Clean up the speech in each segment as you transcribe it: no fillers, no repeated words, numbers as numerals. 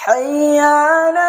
حي على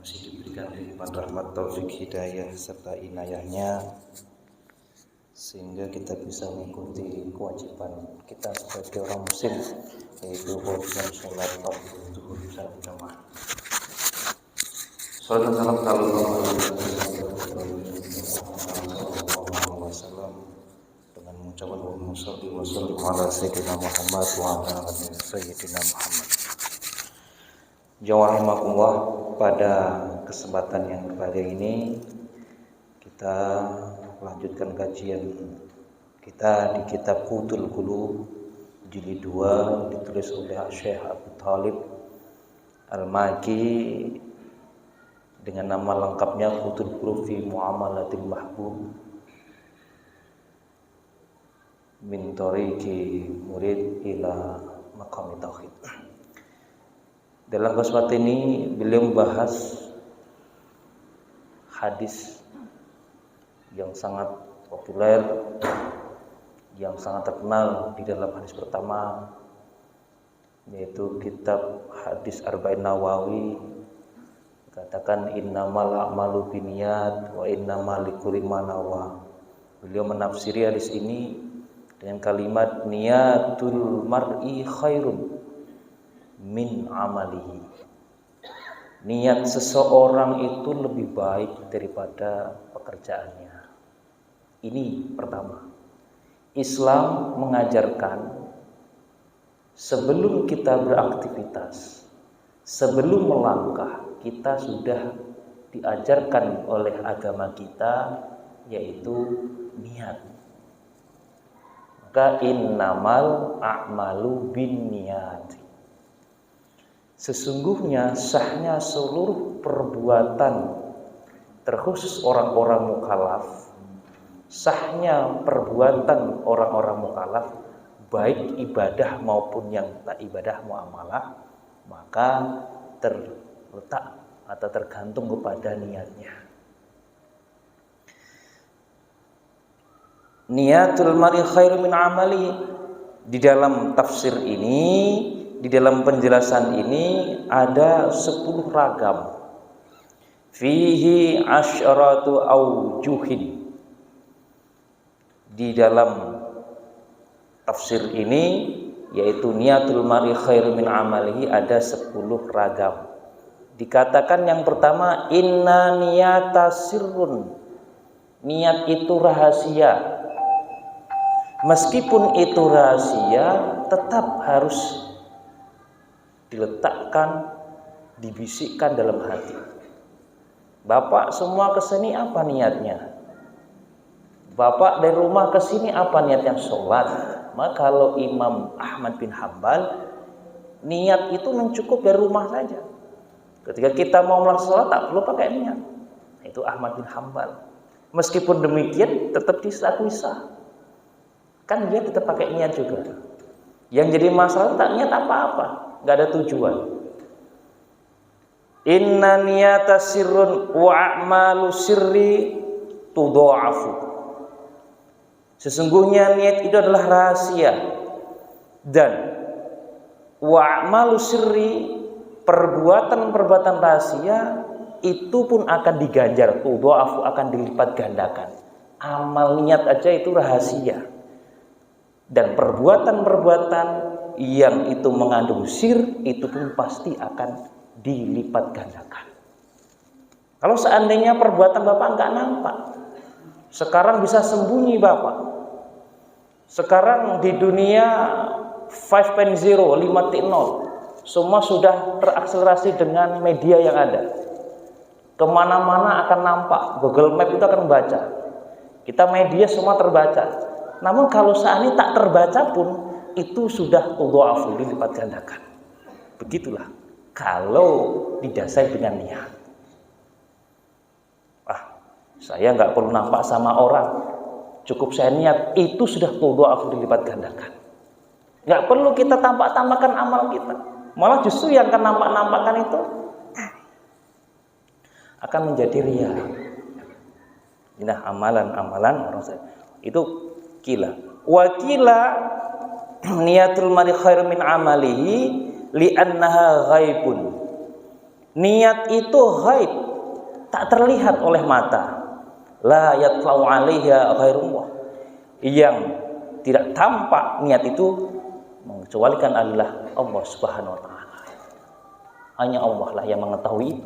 masih diberikan limpahan rahmat, taufik, hidayah serta inayahnya sehingga kita bisa mengikuti kewajiban kita sebagai orang muslim, yaitu kewajiban sholat fardu zuhur secara berjamaah. Salat dan salam dengan mengucapkan Allahumma shalli wa sallim ala sayyidina Muhammad wa ala ali sayyidina Muhammad. Jawahimakumullah, pada kesempatan yang berbahagia ini kita lanjutkan kajian kita di kitab Qutul Qulub jilid 2, ditulis oleh Syekh Abu Thalib Al-Maki dengan nama lengkapnya Qutul Qulub fi Muamalatil Mahbub min tariqi murid ila maqami tauhid. Dalam kesempatan ini beliau membahas hadis yang sangat populer, yang sangat terkenal di dalam hadis pertama, yaitu kitab hadis Arba'in Nawawi. Katakan innamal a'malu binniyat wa innamal likulli man nawa. Beliau menafsiri hadis ini dengan kalimat niyatul mar'i khairun min amalihi. Niat seseorang itu lebih baik daripada pekerjaannya. Ini pertama. Islam mengajarkan sebelum kita beraktivitas, sebelum melangkah, kita sudah diajarkan oleh agama kita, yaitu niat. Maka innamal a'malu binniyati. Sesungguhnya sahnya seluruh perbuatan, terkhusus orang-orang mukallaf, sahnya perbuatan orang-orang mukallaf, baik ibadah maupun yang tak ibadah muamalah, maka terletak atau tergantung kepada niatnya. Niyatul mar'i khairu min amali. Di dalam tafsir ini, di dalam penjelasan ini ada 10 ragam. Fihi asyratu aujuhin. Di dalam tafsir ini, yaitu niyatul mar'i khairu min amalihi, ada 10 ragam. Dikatakan yang pertama, inna niyata sirrun. Niat itu rahasia. Meskipun itu rahasia, tetap harus diletakkan, dibisikkan dalam hati. Bapak semua kesini apa niatnya? Bapak dari rumah kesini apa niatnya? Sholat. Maka kalau Imam Ahmad bin Hanbal, niat itu mencukup dari rumah saja. Ketika kita mau melaksanakan sholat tak perlu pakai niat. Itu Ahmad bin Hanbal. Meskipun demikian tetap disakui sah. Kan dia tetap pakai niat juga. Yang jadi masalah tak niat apa-apa, nggak ada tujuan. Inna niyata sirrun wa a'malu sirri tudha'afu. Sesungguhnya niat itu adalah rahasia, dan wa a'malu sirri, perbuatan-perbuatan rahasia itu pun akan diganjar, tudha'afu, akan dilipat gandakan. Amal niat aja itu rahasia. Dan perbuatan-perbuatan yang itu mengandung sir, itu pun pasti akan dilipat gandakan. Kalau seandainya perbuatan Bapak nggak nampak, sekarang bisa sembunyi Bapak. Sekarang di dunia 5.0, 5.0, semua sudah terakselerasi dengan media yang ada. Kemana-mana akan nampak, Google Map itu akan membaca. Kita media semua terbaca. Namun kalau seandainya tak terbaca pun itu sudah tudha'afu, dilipat gandakan. Begitulah kalau didasari dengan niat. Saya nggak perlu nampak sama orang, cukup saya niat, itu sudah tudha'afu, dilipat gandakan. Nggak perlu kita tampak-tampakkan amal kita, malah justru yang akan nampak-nampakkan itu akan menjadi riya. Nah, amalan-amalan orang saya itu kila. Wakila niatul mari khairu min amalihi li'annaha ghaibun. Niat itu ghaib, tak terlihat oleh mata. La yatlau 'alaiha ghairullah. Yang tidak tampak niat itu mengecualikan adalah Allah Subhanahu wa taala. Hanya Allah lah yang mengetahui.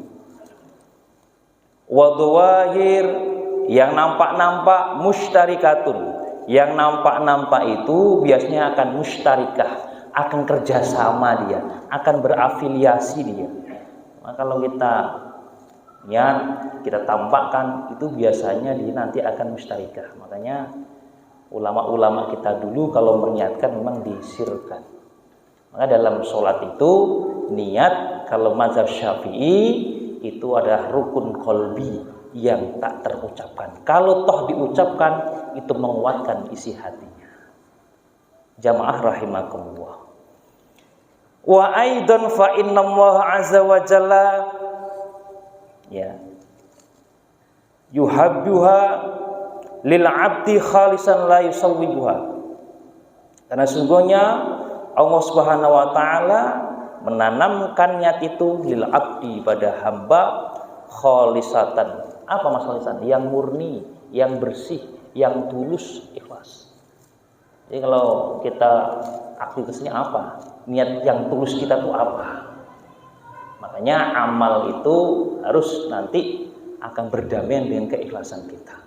Wa dhawahir, yang nampak-nampak mustarikatun. Yang nampak-nampak itu biasanya akan mustarikah, akan kerjasama dia, akan berafiliasi dia. Maka kalau kita niat, kita tampakkan, itu biasanya dia nanti akan mustarikah. Makanya ulama-ulama kita dulu kalau meniatkan memang disirkan. Maka dalam sholat itu niat kalau mazhab Syafi'i itu adalah rukun qalbi yang tak terucapkan. Kalau toh diucapkan itu menguatkan isi hatinya. Jamaah rahimakumullah. Wa aidan fa innallaha azza wa jalla yuhabbuha lil 'abdi khalisan la yusawwibuha. Karena sungguhnya Allah Subhanahu wa taala menanamkan niat itu lil 'abdi pada hamba khalisatan. Apa maksudnya? Yang murni, yang bersih, yang tulus, ikhlas. Jadi kalau kita aktivitasnya apa? Niat yang tulus kita tuh apa? Makanya amal itu harus nanti akan berdamaian dengan keikhlasan kita.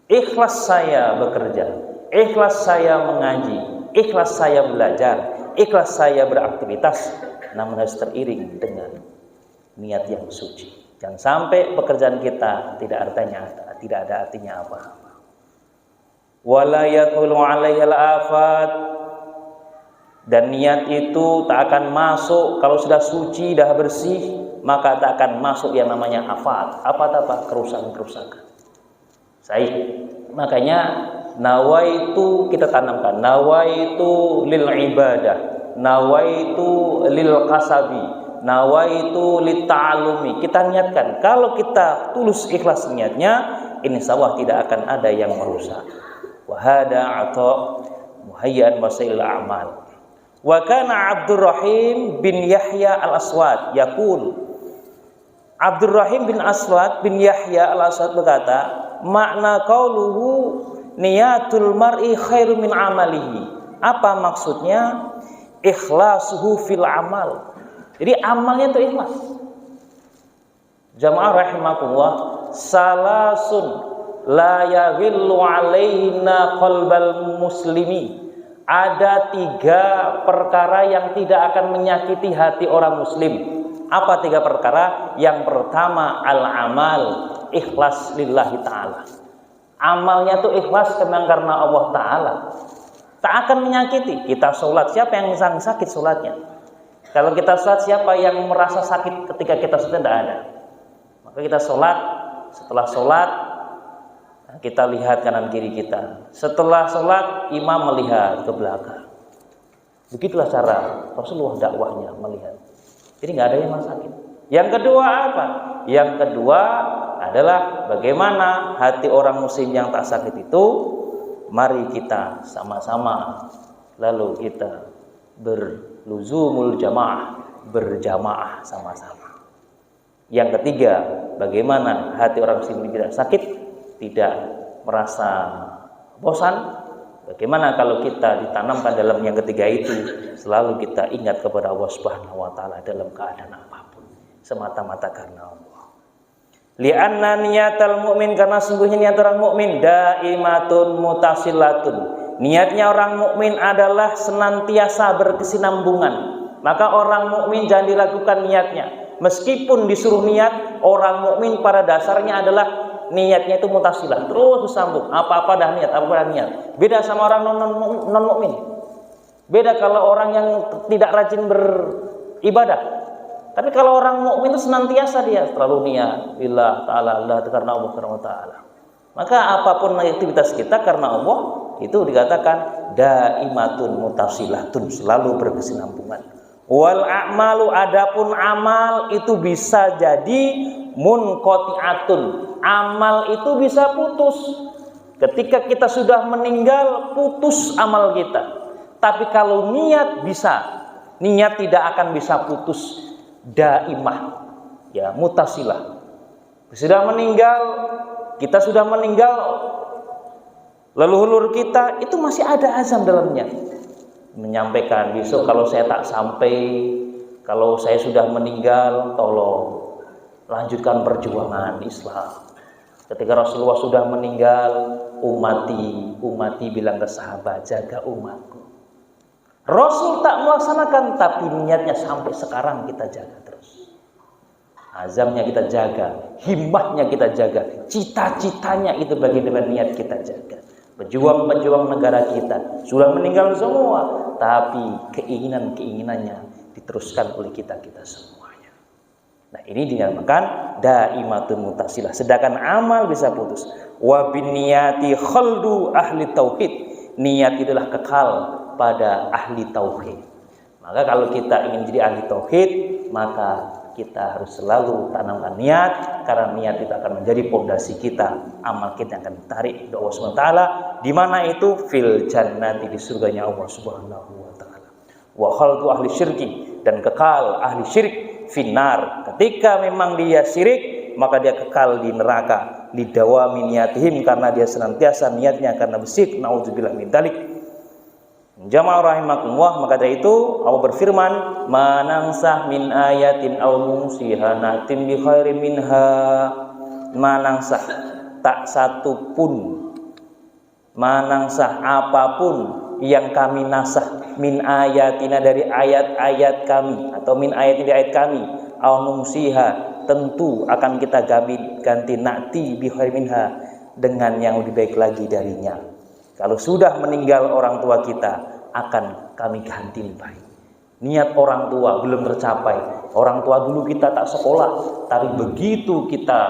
Ikhlas saya bekerja, ikhlas saya mengaji, ikhlas saya belajar, ikhlas saya beraktivitas, namun harus teriring dengan niat yang suci. Jangan sampai pekerjaan kita tidak ada artinya apa-apa. Wala yaqulu 'alaiha al-afat, dan niat itu tak akan masuk kalau sudah suci, dah bersih, maka tak akan masuk yang namanya afat. Apa kerusakan-kerusakan. Makanya nawaitu kita tanamkan, nawaitu lil ibadah, nawaitu lil kasabi, nawaitu lit ta'allumi. Kita niatkan, kalau kita tulus ikhlas niatnya, insyaallah tidak akan ada yang merusak. Wa hada ata muhayyan wasail a'mal. Wa kana Abdurrahim bin Yahya al-Aswad yaqul, Abdurrahim bin Aswad bin Yahya al-Aswad berkata, makna qauluhu niyatul mar'i khairu min amalihi. Apa maksudnya? Ikhlasuhu fil amal. Jadi amalnya itu ikhlas. Jamaah rahimakumullah, salasun la yaghillu alaihina qalbal muslimi. Ada 3 perkara yang tidak akan menyakiti hati orang muslim. Apa 3 perkara? Yang pertama, al-amal, ikhlas lillahi ta'ala. Amalnya itu ikhlas memang karena Allah Ta'ala. Tak akan menyakiti. Kita sholat, siapa yang sakit sholatnya? Kalau kita sholat, siapa yang merasa sakit ketika kita sholat? Tidak ada. Maka kita sholat, setelah sholat kita lihat kanan kiri kita. Setelah sholat, imam melihat ke belakang. Begitulah cara Rasulullah dakwahnya, melihat. Jadi nggak ada yang sakit. Yang kedua apa? Yang kedua adalah bagaimana hati orang muslim yang tak sakit itu. Mari kita sama-sama lalu kita berluzumul jamaah, berjamaah sama-sama. Yang ketiga, bagaimana hati orang muslim tidak sakit, tidak merasa bosan. Bagaimana kalau kita ditanamkan dalam yang ketiga itu, selalu kita ingat kepada Allah Subhanahu wa taala dalam keadaan apapun, semata-mata karena Allah. Li'anna niyatal mu'min, karena sungguhnya niat orang mukmin daimatun mutasilatun. Niatnya orang mukmin adalah senantiasa berkesinambungan. Maka orang mukmin jangan diragukan niatnya. Meskipun disuruh niat, orang mukmin pada dasarnya adalah niatnya itu mutasilah, terus bersambung. Apa-apa dah niat, apa-apa dah niat. Beda sama orang non mukmin. Beda kalau orang yang tidak rajin beribadah. Tapi kalau orang mukmin itu senantiasa dia selalu niat lillah ta'ala, Allah karena Allah karena ta'ala. Maka apapun aktivitas kita karena Allah itu dikatakan daimatun mutasilatun, selalu berkesinambungan. Wal a'malu, adapun amal itu bisa jadi munqati'atun. Amal itu bisa putus. Ketika kita sudah meninggal, putus amal kita. Tapi kalau niat bisa. Niat tidak akan bisa putus, daimah. Ya, mutasilah. Sudah meninggal, kita sudah meninggal, leluhur kita itu masih ada azam dalamnya. Menyampaikan besok kalau saya tak sampai, kalau saya sudah meninggal, tolong lanjutkan perjuangan Islam. Ketika Rasulullah sudah meninggal, umati bilang ke sahabat, jaga umatku. Rasul tak melaksanakan, tapi niatnya sampai sekarang kita jaga terus. Azamnya kita jaga, himmahnya kita jaga, cita-citanya itu bagaimana niat kita jaga. Pejuang-pejuang negara kita sudah meninggal semua, tapi keinginannya diteruskan oleh kita semuanya. Nah, ini dinamakan daimatun mutasilah. Sedangkan amal bisa putus. Wa binniyati khaldu ahli tauhid. Niat itulah kekal pada ahli tauhid. Maka kalau kita ingin jadi ahli tauhid, maka kita harus selalu tanamkan niat, karena niat itu akan menjadi pondasi kita. Amal kita akan ditarik ke Allah Subhanahu wa taala, di mana itu fil jannati, di surganya Allah Subhanahu wa taala. Wa khaldu ahli syirki, dan kekal ahli syirik finnar. Ketika memang dia syirik, maka dia kekal di neraka. Lidawami niatihim, karena dia senantiasa niatnya karena bersyirik. Nauzubillah min dzalik. Jamaah rahimakumullah, maka dari itu Allah berfirman, manangsah min ayatin aw nunsiha natim bi khairin minha. Manangsah, tak satu pun, manangsah apapun yang kami nasah, min ayatina dari ayat-ayat kami, atau min ayat dari ayat kami, aw nunsiha tentu akan kita ganti nakti bi khairin minha, dengan yang lebih baik lagi darinya. Kalau sudah meninggal orang tua kita, akan kami ganti lebih baik. Niat orang tua belum tercapai. Orang tua dulu kita tak sekolah, tapi begitu kita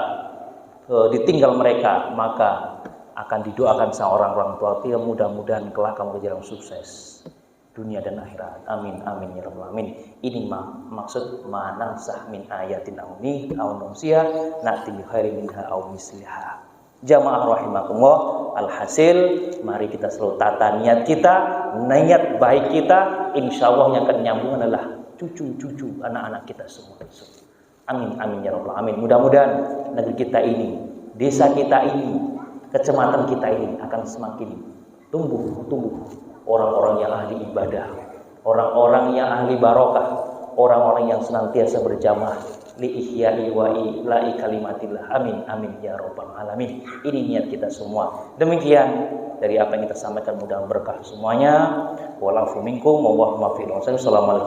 ditinggal mereka, maka akan didoakan sama orang tua kita, mudah-mudahan kelak kamu berjalan sukses dunia dan akhirat. Amin amin ya rabbal alamin. Ini maksud manansah min ayatin aw nunsiha na'ti bi khairin minha aw misliha. Jamaah rahimakumullah, alhasil mari kita selalu tata niat kita, niat baik kita, insya Allah yang akan nyambung adalah cucu-cucu anak-anak kita semua. Amin amin ya rabbal alamin. Mudah-mudahan negeri kita ini, desa kita ini, kecamatan kita ini akan semakin tumbuh orang-orang yang ahli ibadah, orang-orang yang ahli barokah, orang-orang yang senantiasa berjamaah li ihya'i wa ila'i kalimatillah. Amin amin ya rabbal alamin. Ini niat kita semua. Demikian dari apa yang kita sampaikan, mudah berkah semuanya. Wa'alafu minkum wa wa'alafu. Assalamualaikum.